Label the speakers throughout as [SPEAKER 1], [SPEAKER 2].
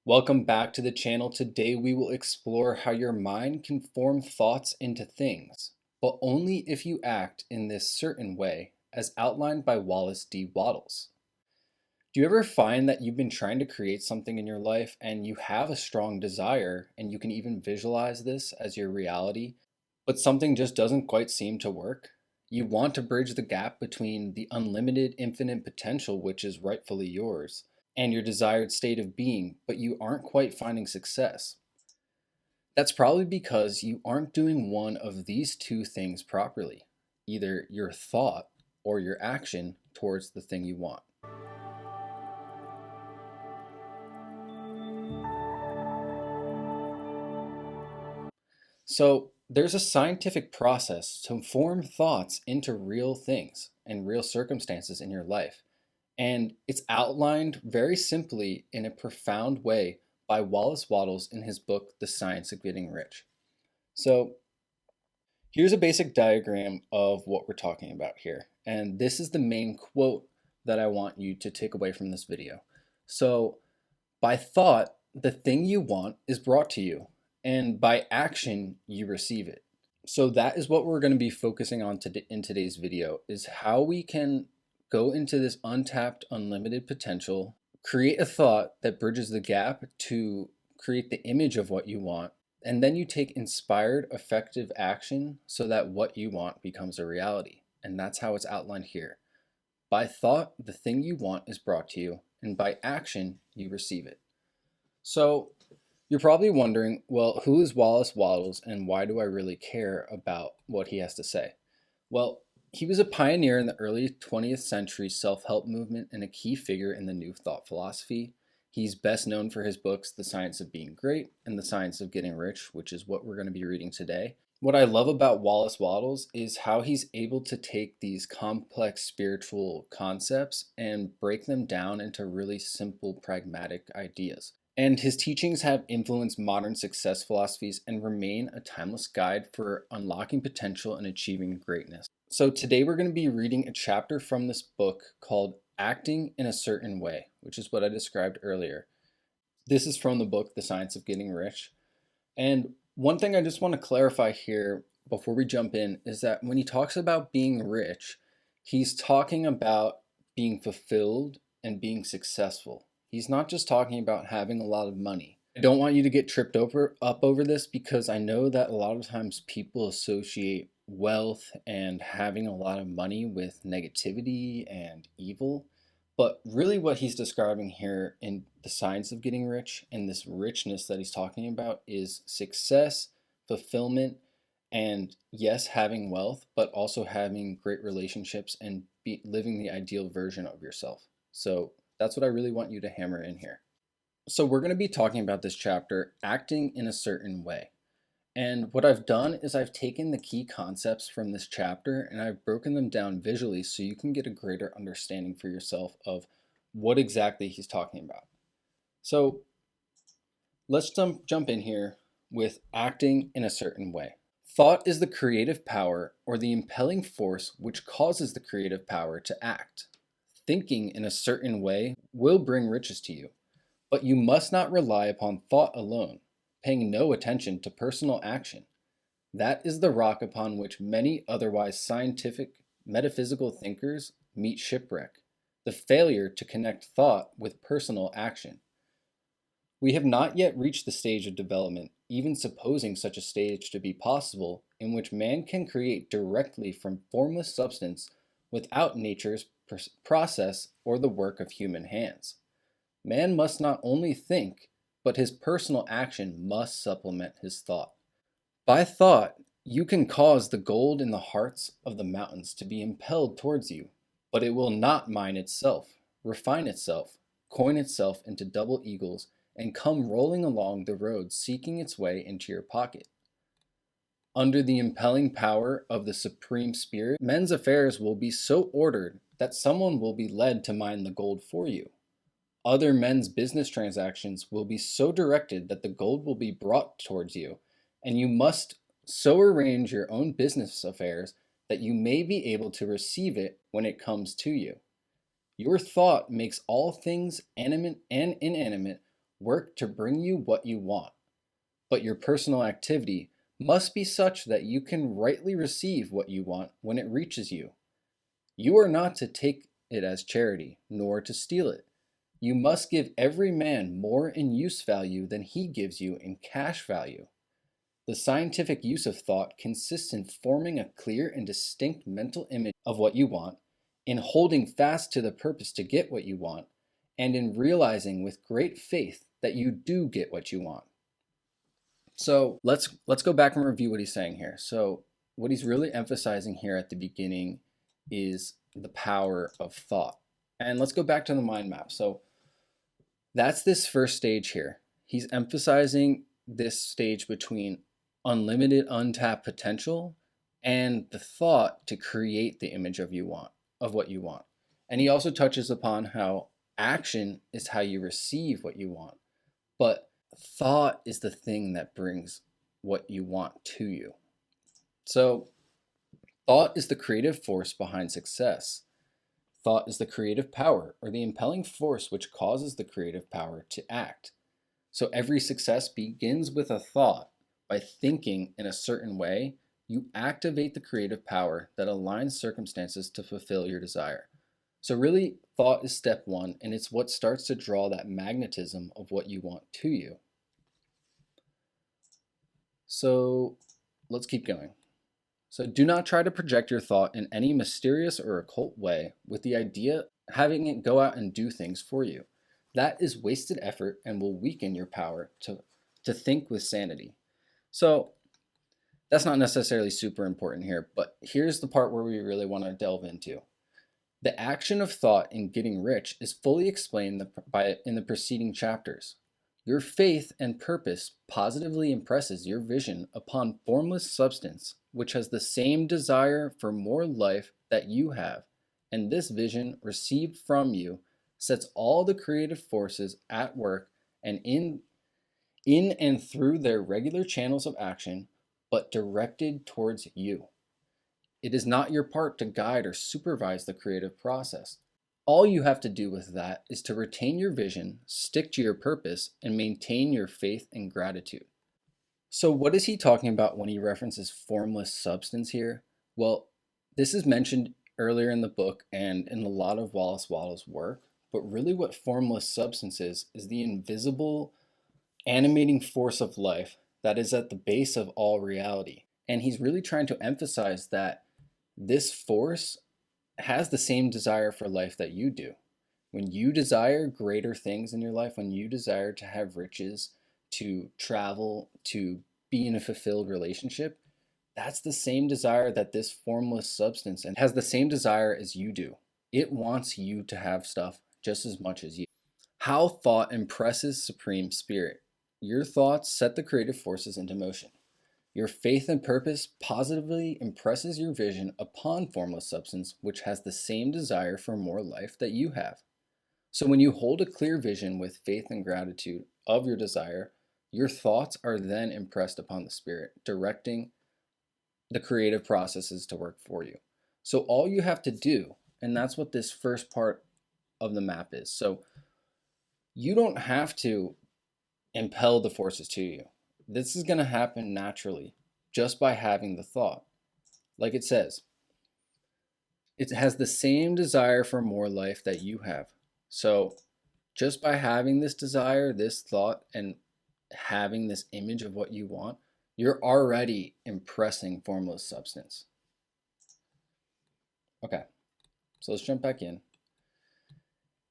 [SPEAKER 1] Welcome back to the channel. Today we will explore how your mind can form thoughts into things, but only if you act in this certain way, as outlined by Wallace Wattles. Do you ever find that you've been trying to create something in your life and you have a strong desire and you can even visualize this as your reality, but something just doesn't quite seem to work? You want to bridge the gap between the unlimited, infinite potential, which is rightfully yours, and your desired state of being, but you aren't quite finding success. That's probably because you aren't doing one of these two things properly, either your thought or your action towards the thing you want. So, there's a scientific process to form thoughts into real things and real circumstances in your life. And it's outlined very simply in a profound way by Wallace Wattles in his book, The Science of Getting Rich. So, here's a basic diagram of what we're talking about here. And this is the main quote that I want you to take away from this video. So, by thought, the thing you want is brought to you, and by action, you receive it. So that is what we're going to be focusing on in today's video, is how we can go into this untapped, unlimited potential, create a thought that bridges the gap to create the image of what you want, and then you take inspired, effective action so that what you want becomes a reality. And that's how it's outlined here. By thought, the thing you want is brought to you, and by action, you receive it. So you're probably wondering, well, who is Wallace Wattles and why do I really care about what he has to say? Well, he was a pioneer in the early 20th century self-help movement and a key figure in the New Thought philosophy. He's best known for his books, The Science of Being Great and The Science of Getting Rich, which is what we're going to be reading today. What I love about Wallace Wattles is how he's able to take these complex spiritual concepts and break them down into really simple, pragmatic ideas. And his teachings have influenced modern success philosophies and remain a timeless guide for unlocking potential and achieving greatness. So today we're going to be reading a chapter from this book called Acting in a Certain Way, which is what I described earlier. This is from the book, The Science of Getting Rich. And one thing I just want to clarify here before we jump in is that when he talks about being rich, he's talking about being fulfilled and being successful. He's not just talking about having a lot of money. I don't want you to get tripped up over this because I know that a lot of times people associate wealth and having a lot of money with negativity and evil. But really, what he's describing here in The Science of Getting Rich and this richness that he's talking about is success, fulfillment, and yes, having wealth, but also having great relationships and living the ideal version of yourself. So that's what I really want you to hammer in here. So we're going to be talking about this chapter, acting in a certain way. And what I've done is I've taken the key concepts from this chapter and I've broken them down visually so you can get a greater understanding for yourself of what exactly he's talking about. So let's jump in here with acting in a certain way. Thought is the creative power or the impelling force which causes the creative power to act. Thinking in a certain way will bring riches to you, but you must not rely upon thought alone, paying no attention to personal action. That is the rock upon which many otherwise scientific, metaphysical thinkers meet shipwreck, the failure to connect thought with personal action. We have not yet reached the stage of development, even supposing such a stage to be possible, in which man can create directly from formless substance without nature's process or the work of human hands. Man must not only think, but his personal action must supplement his thought. By thought, you can cause the gold in the hearts of the mountains to be impelled towards you, but it will not mine itself, refine itself, coin itself into double eagles, and come rolling along the road seeking its way into your pocket. Under the impelling power of the Supreme Spirit, men's affairs will be so ordered that someone will be led to mine the gold for you. Other men's business transactions will be so directed that the gold will be brought towards you, and you must so arrange your own business affairs that you may be able to receive it when it comes to you. Your thought makes all things animate and inanimate work to bring you what you want, but your personal activity must be such that you can rightly receive what you want when it reaches you. You are not to take it as charity, nor to steal it. You must give every man more in use value than he gives you in cash value. The scientific use of thought consists in forming a clear and distinct mental image of what you want, in holding fast to the purpose to get what you want, and in realizing with great faith that you do get what you want. So let's go back and review what he's saying here. So what he's really emphasizing here at the beginning is the power of thought. And let's go back to the mind map. So that's this first stage here. He's emphasizing this stage between unlimited untapped potential and the thought to create the image of what you want. And he also touches upon how action is how you receive what you want, but thought is the thing that brings what you want to you. So thought is the creative force behind success. Thought is the creative power, or the impelling force which causes the creative power to act. So every success begins with a thought. By thinking in a certain way, you activate the creative power that aligns circumstances to fulfill your desire. So really, thought is step one, and it's what starts to draw that magnetism of what you want to you. So let's keep going. So do not try to project your thought in any mysterious or occult way with the idea having it go out and do things for you. That is wasted effort and will weaken your power to think with sanity. So that's not necessarily super important here, but here's the part where we really want to delve into. The action of thought in getting rich is fully explained in the preceding chapters. Your faith and purpose positively impresses your vision upon formless substance, which has the same desire for more life that you have, and this vision received from you sets all the creative forces at work and in and through their regular channels of action, but directed towards you. It is not your part to guide or supervise the creative process. All you have to do with that is to retain your vision, stick to your purpose, and maintain your faith and gratitude. So what is he talking about when he references formless substance here? Well, this is mentioned earlier in the book and in a lot of Wallace Wattles' work, but really what formless substance is the invisible animating force of life that is at the base of all reality. And he's really trying to emphasize that this force has the same desire for life that you do. When you desire greater things in your life, when you desire to have riches, to travel, to be in a fulfilled relationship, that's the same desire that this formless substance and has the same desire as you do. It wants you to have stuff just as much as you. How thought impresses supreme spirit. Your thoughts set the creative forces into motion. Your faith and purpose positively impresses your vision upon formless substance, which has the same desire for more life that you have. So when you hold a clear vision with faith and gratitude of your desire, your thoughts are then impressed upon the spirit, directing the creative processes to work for you. So all you have to do, and that's what this first part of the map is. So you don't have to impel the forces to you. This is going to happen naturally just by having the thought. Like it says, it has the same desire for more life that you have. So just by having this desire, this thought, and having this image of what you want, you're already impressing formless substance. Okay, so let's jump back in.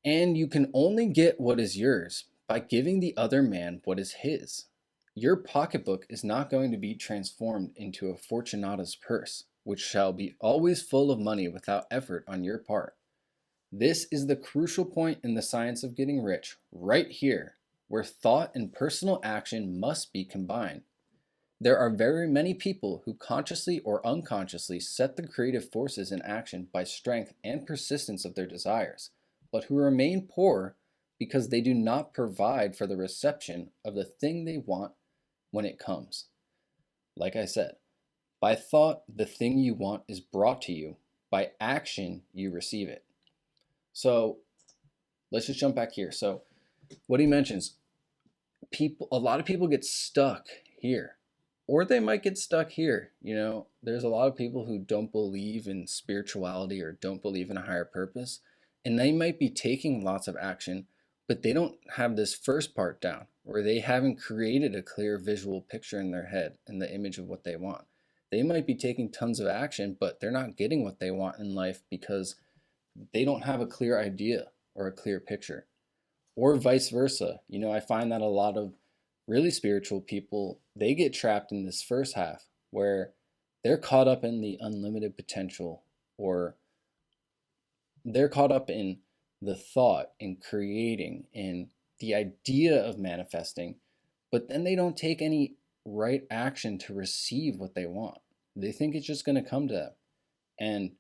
[SPEAKER 1] And you can only get what is yours by giving the other man what is his. Your pocketbook is not going to be transformed into a Fortunata's purse, which shall be always full of money without effort on your part. This is the crucial point in the science of getting rich, right here, where thought and personal action must be combined. There are very many people who consciously or unconsciously set the creative forces in action by strength and persistence of their desires, but who remain poor because they do not provide for the reception of the thing they want when it comes. Like I said, by thought, the thing you want is brought to you. By action, you receive it. So let's just jump back here. So what he mentions, a lot of people get stuck here, or they might get stuck here. There's a lot of people who don't believe in spirituality or don't believe in a higher purpose, and they might be taking lots of action, but they don't have this first part down, or they haven't created a clear visual picture in their head and the image of what they want. They might be taking tons of action, but they're not getting what they want in life because they don't have a clear idea or a clear picture, or vice versa. I find that a lot of really spiritual people, they get trapped in this first half where they're caught up in the unlimited potential, or they're caught up in the thought in creating and the idea of manifesting, but then they don't take any right action to receive what they want. They think it's just going to come to them. And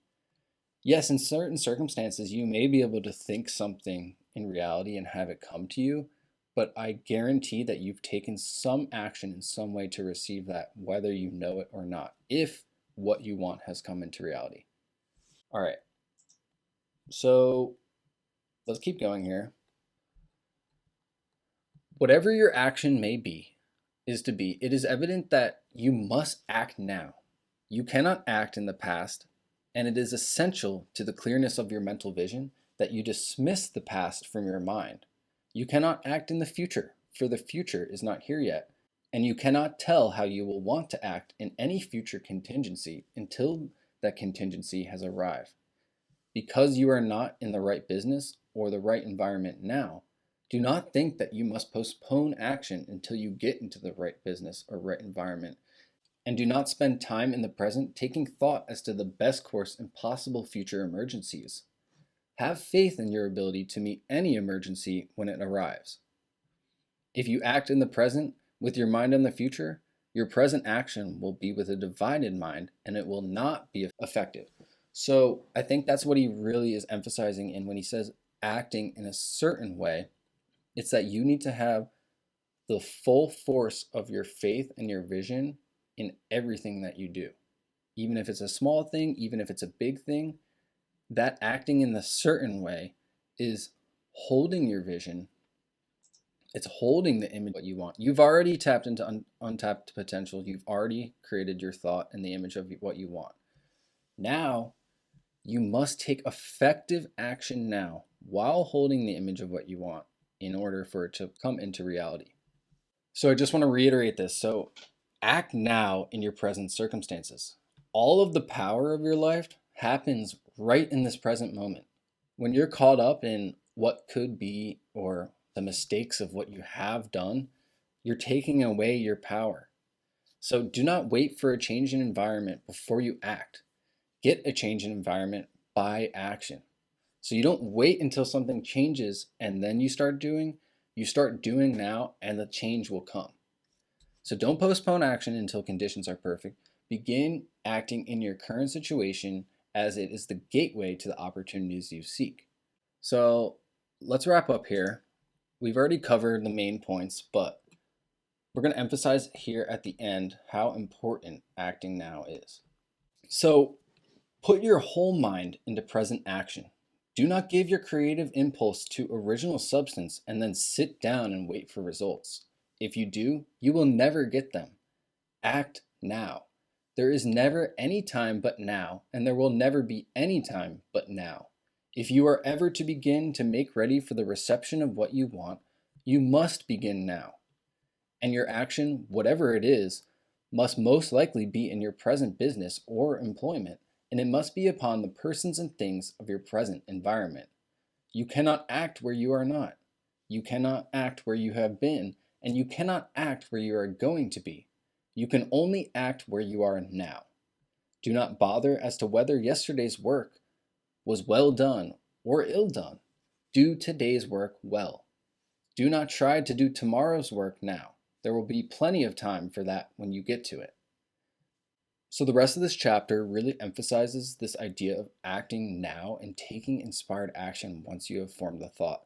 [SPEAKER 1] yes, in certain circumstances, you may be able to think something in reality and have it come to you, but I guarantee that you've taken some action in some way to receive that, whether you know it or not, if what you want has come into reality. All right, so let's keep going here. Whatever your action may be, it is evident that you must act now. You cannot act in the past, and it is essential to the clearness of your mental vision that you dismiss the past from your mind. You cannot act in the future, for the future is not here yet, and you cannot tell how you will want to act in any future contingency until that contingency has arrived. Because you are not in the right business or the right environment now, do not think that you must postpone action until you get into the right business or right environment. And do not spend time in the present taking thought as to the best course in possible future emergencies. Have faith in your ability to meet any emergency when it arrives. If you act in the present with your mind on the future, your present action will be with a divided mind and it will not be effective. So I think that's what he really is emphasizing in when he says acting in a certain way. It's that you need to have the full force of your faith and your vision in everything that you do. Even if it's a small thing, even if it's a big thing, that acting in a certain way is holding your vision. It's holding the image of what you want. You've already tapped into untapped potential. You've already created your thought and the image of what you want. Now, you must take effective action now while holding the image of what you want in order for it to come into reality. So I just want to reiterate this. So act now in your present circumstances. All of the power of your life happens right in this present moment. When you're caught up in what could be or the mistakes of what you have done, you're taking away your power. So do not wait for a change in environment before you act. Get a change in environment by action. So you don't wait until something changes and then you start doing. You start doing now and the change will come. So don't postpone action until conditions are perfect. Begin acting in your current situation as it is the gateway to the opportunities you seek. So let's wrap up here. We've already covered the main points, but we're going to emphasize here at the end how important acting now is. So put your whole mind into present action. Do not give your creative impulse to original substance and then sit down and wait for results. If you do, you will never get them. Act now. There is never any time but now, and there will never be any time but now. If you are ever to begin to make ready for the reception of what you want, you must begin now. And your action, whatever it is, must most likely be in your present business or employment, and it must be upon the persons and things of your present environment. You cannot act where you are not. You cannot act where you have been, and you cannot act where you are going to be. You can only act where you are now. Do not bother as to whether yesterday's work was well done or ill done. Do today's work well. Do not try to do tomorrow's work now. There will be plenty of time for that when you get to it. So the rest of this chapter really emphasizes this idea of acting now and taking inspired action once you have formed the thought.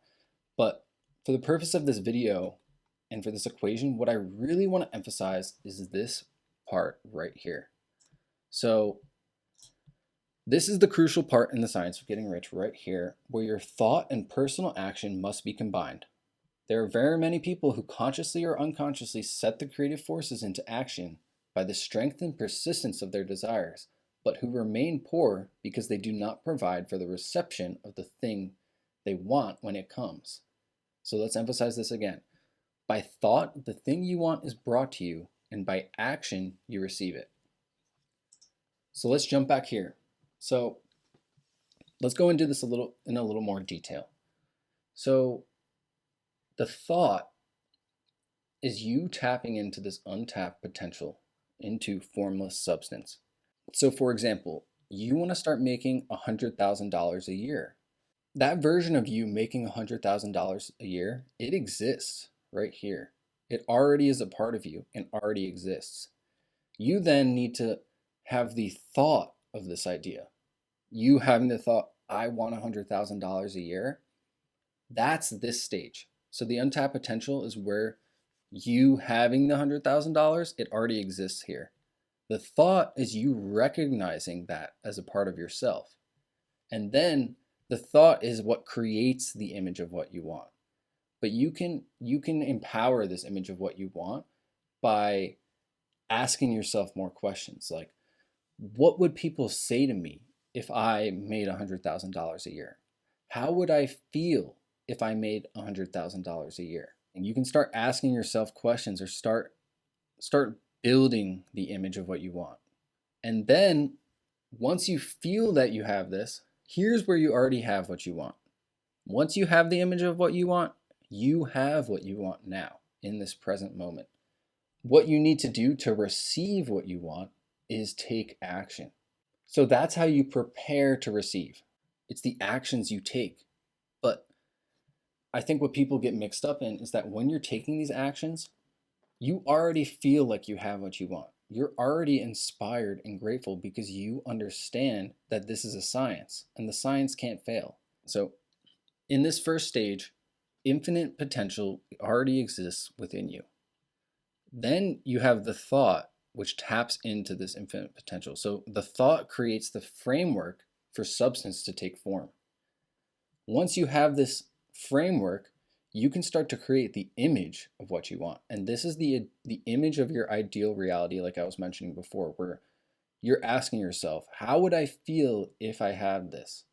[SPEAKER 1] But for the purpose of this video and for this equation, what I really want to emphasize is this part right here. So this is the crucial part in the science of getting rich right here, where your thought and personal action must be combined. There are very many people who consciously or unconsciously set the creative forces into action by the strength and persistence of their desires, but who remain poor because they do not provide for the reception of the thing they want when it comes. So let's emphasize this again. By thought, the thing you want is brought to you, and by action, you receive it. So let's jump back here. So let's go into this in a little more detail. So the thought is you tapping into this untapped potential into formless substance. So for example, you want to start making $100,000 a year. That version of you making $100,000 a year, it exists right here. It already is a part of you and already exists. You then need to have the thought of this idea. You having the thought, I want $100,000 a year, that's this stage. So the untapped potential is where you having the $100,000, it already exists here. The thought is you recognizing that as a part of yourself. And then the thought is what creates the image of what you want. But you can empower this image of what you want by asking yourself more questions like, what would people say to me if I made $100,000 a year? How would I feel if I made $100,000 a year? And you can start asking yourself questions or start building the image of what you want. And then once you feel that you have this, here's where you already have what you want. Once you have the image of what you have what you want now in this present moment. What you need to do to receive what you want is take action. So that's how you prepare to receive. It's the actions you take. But I think what people get mixed up in is that when you're taking these actions, you already feel like you have what you want. You're already inspired and grateful because you understand that this is a science and the science can't fail. So in this first stage, infinite potential already exists within you. Then you have the thought, which taps into this infinite potential. So the thought creates the framework for substance to take form. Once you have this framework, you can start to create the image of what you want. And this is the image of your ideal reality, like I was mentioning before, where you're asking yourself, how would I feel if I had this?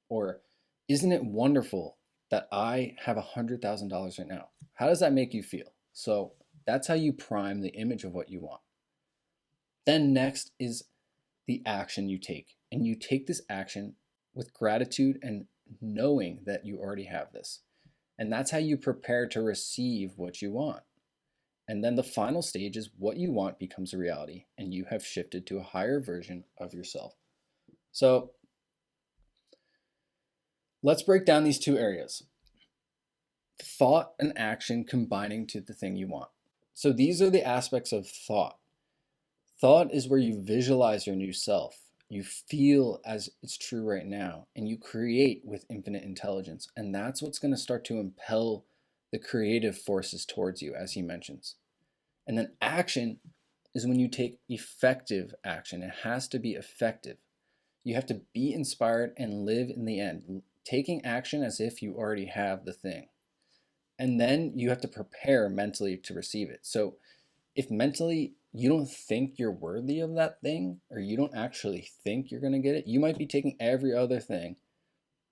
[SPEAKER 1] Or isn't it wonderful that I have $100,000 right now? How does that make you feel? So that's how you prime the image of what you want. Then next is the action you take. And you take this action with gratitude and knowing that you already have this. And that's how you prepare to receive what you want. And then the final stage is what you want becomes a reality, and you have shifted to a higher version of yourself. So let's break down these two areas. Thought and action combining to the thing you want. So these are the aspects of thought. Thought is where you visualize your new self. You feel as it's true right now, and you create with infinite intelligence. And that's what's going to start to impel the creative forces towards you, as he mentions. And then action is when you take effective action. It has to be effective. You have to be inspired and live in the end, taking action as if you already have the thing. And then you have to prepare mentally to receive it. So if mentally you don't think you're worthy of that thing, or you don't actually think you're going to get it, you might be taking every other thing,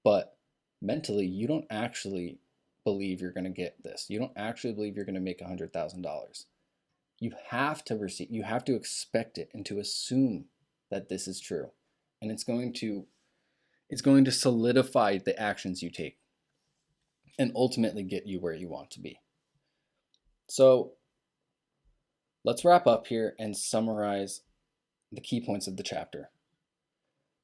[SPEAKER 1] but mentally you don't actually believe you're going to get this. You don't actually believe you're going to make $100,000. You have to receive, you have to expect it and to assume that this is true. And it's going to solidify the actions you take and ultimately get you where you want to be. So let's wrap up here and summarize the key points of the chapter.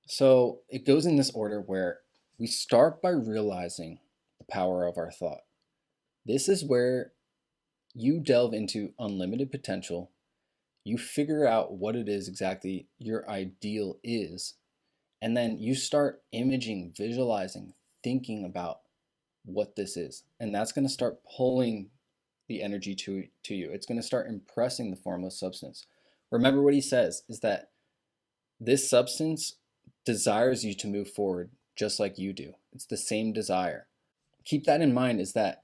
[SPEAKER 1] So it goes in this order where we start by realizing the power of our thought. This is where you delve into unlimited potential. You figure out what it is exactly your ideal is, and then you start imaging, visualizing, thinking about what this is. And that's going to start pulling the energy to you. It's going to start impressing the formless substance. Remember what he says is that this substance desires you to move forward just like you do. It's the same desire. Keep that in mind, is that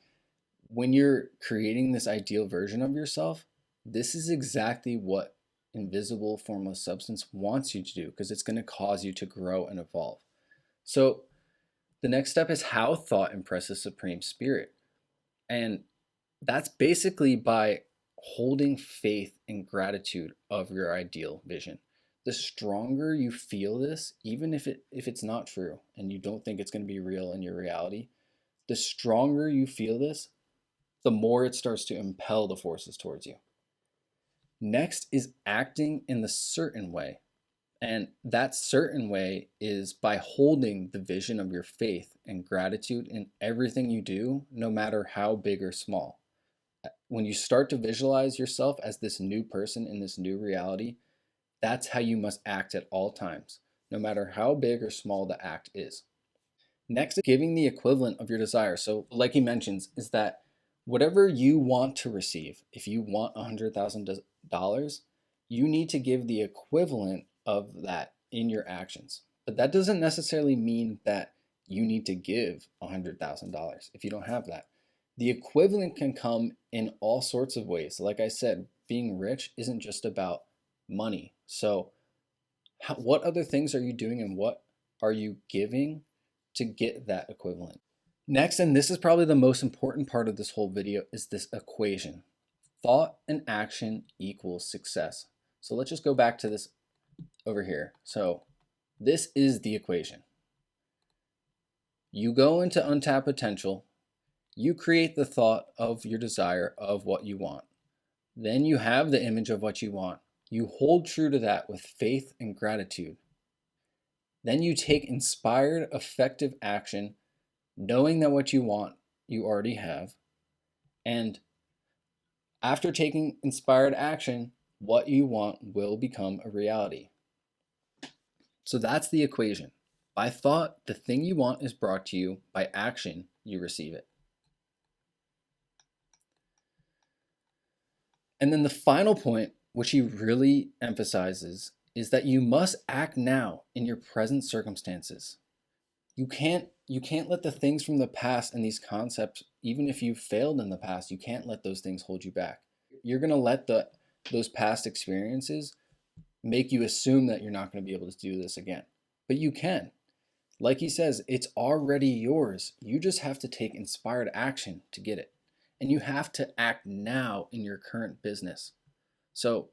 [SPEAKER 1] When you're creating this ideal version of yourself, this is exactly what invisible formless substance wants you to do because it's going to cause you to grow and evolve. So, the next step is how thought impresses Supreme Spirit. And that's basically by holding faith and gratitude of your ideal vision. The stronger you feel this, even if it's not true and you don't think it's going to be real in your reality, the stronger you feel this, the more it starts to impel the forces towards you. Next is acting in the certain way. And that certain way is by holding the vision of your faith and gratitude in everything you do, no matter how big or small. When you start to visualize yourself as this new person in this new reality, that's how you must act at all times, no matter how big or small the act is. Next, giving the equivalent of your desire. So, like he mentions, is that whatever you want to receive, if you want $100,000, you need to give the equivalent of that in your actions. But that doesn't necessarily mean that you need to give $100,000 if you don't have that. The equivalent can come in all sorts of ways. Like I said, being rich isn't just about money. So, what other things are you doing and what are you giving to get that equivalent? Next, and this is probably the most important part of this whole video, is this equation. Thought and action equals success. So let's just go back to this over here. So this is the equation. You go into untapped potential, you create the thought of your desire of what you want. Then you have the image of what you want. You hold true to that with faith and gratitude. Then you take inspired, effective action, knowing that what you want, you already have. And after taking inspired action, what you want will become a reality. So that's the equation. By thought, the thing you want is brought to you. By action, you receive it. And then the final point, which he really emphasizes, is that you must act now in your present circumstances. You can't let the things from the past and these concepts, even if you've failed in the past, you can't let those things hold you back. You're going to let those past experiences make you assume that you're not going to be able to do this again. But you can. Like he says, it's already yours. You just have to take inspired action to get it. And you have to act now in your current business. So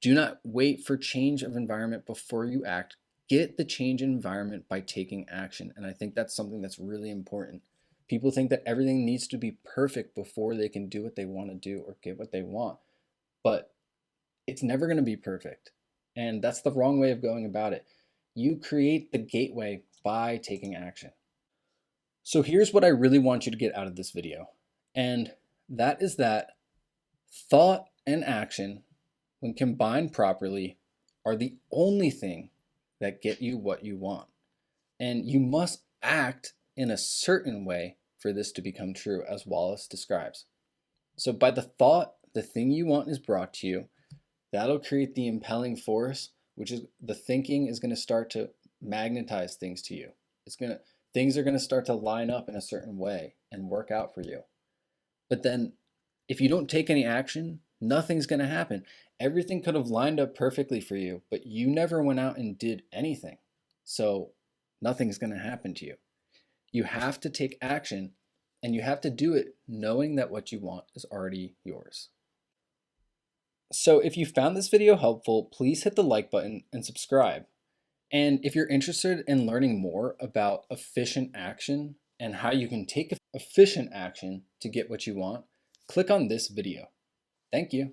[SPEAKER 1] do not wait for change of environment before you act. Get the change in environment by taking action. And I think that's something that's really important. People think that everything needs to be perfect before they can do what they want to do or get what they want. But it's never going to be perfect. And that's the wrong way of going about it. You create the gateway by taking action. So here's what I really want you to get out of this video. And that is that thought and action, when combined properly, are the only thing that get you what you want. And you must act in a certain way for this to become true, as Wallace describes. So by the thought, the thing you want is brought to you. That'll create the impelling force, which is the thinking is going to start to magnetize things to you. Things are going to start to line up in a certain way and work out for you. But then if you don't take any action, nothing's going to happen. Everything could have lined up perfectly for you, but you never went out and did anything. So nothing's going to happen to you. You have to take action, and you have to do it knowing that what you want is already yours. So if you found this video helpful, please hit the like button and subscribe. And if you're interested in learning more about efficient action and how you can take efficient action to get what you want, click on this video. Thank you.